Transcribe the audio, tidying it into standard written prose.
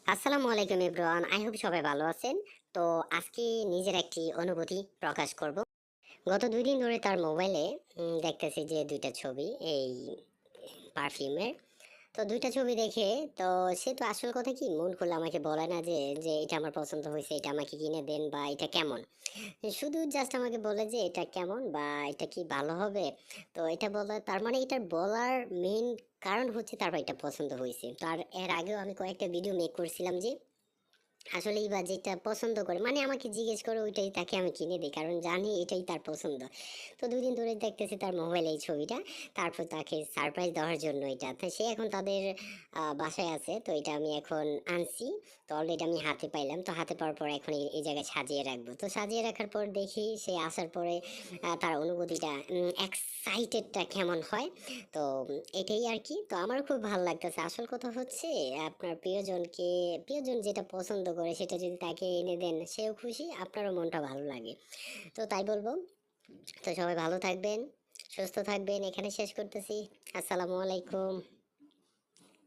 আসসালামু আলাইকুম everyone. I hope সবাই ভালো আছেন। তো আজকে নিজের একটি অনুভূতি প্রকাশ করব। গত ২ দিন ধরে তার মোবাইলে দেখতেছি যে ২ টা ছবি এই পারফিউমের। তো ২ টা ছবি দেখে তো সে তো আসল কথা কি মন খুলে আমাকে বলে না যে এটা আমার পছন্দ হইছে, এটা আমাকে কিনে দেন বা এটা কেমন? শুধু জাস্ট আমাকে বলে যে এটা কেমন বা এটা কি ভালো হবে? তো এটা বলা তার মানে এটার বলার মেইন কারণ হচ্ছে তার এটা পছন্দ হইছে। তো আর এর আগেও আমি কয়েকটা ভিডিও মেক করছিলাম যে আসলেই বা যেটা পছন্দ করে মানে আমাকে জিজ্ঞেস করে ওইটাই তাকে আমি কিনে দিই কারণ জানি এটাই তার পছন্দ। তো ২ দিন ধরে দেখতেছি তার মোবাইলে এই ছবিটা। তারপর তাকে সারপ্রাইজ দেওয়ার জন্য এটা। তো সে এখন তাদের বাসায় আছে। তো এটা আমি এখন আনছি। তো অলরেডি আমি হাতে পাইলাম। তো হাতে পাওয়ার পর এখন এই জায়গায় সাজিয়ে রাখবো। তো সাজিয়ে রাখার পর দেখি সে আসার পরে তার অনুভূতিটা এক্সাইটেডটা কেমন হয়। তো এটাই আরকি। তো আমারও খুব ভাল লাগতেছে। আসল কথা হচ্ছে আপনার প্রিয়জন যেটা পছন্দ করে সেটা যদি তাকে এনে দেন সেও খুশি, আপনারও মনটা ভালো লাগে। তো তাই বলব। তো সবাই ভালো থাকবেন, সুস্থ থাকবেন। এখানে শেষ করতেছি। আসসালামু আলাইকুম।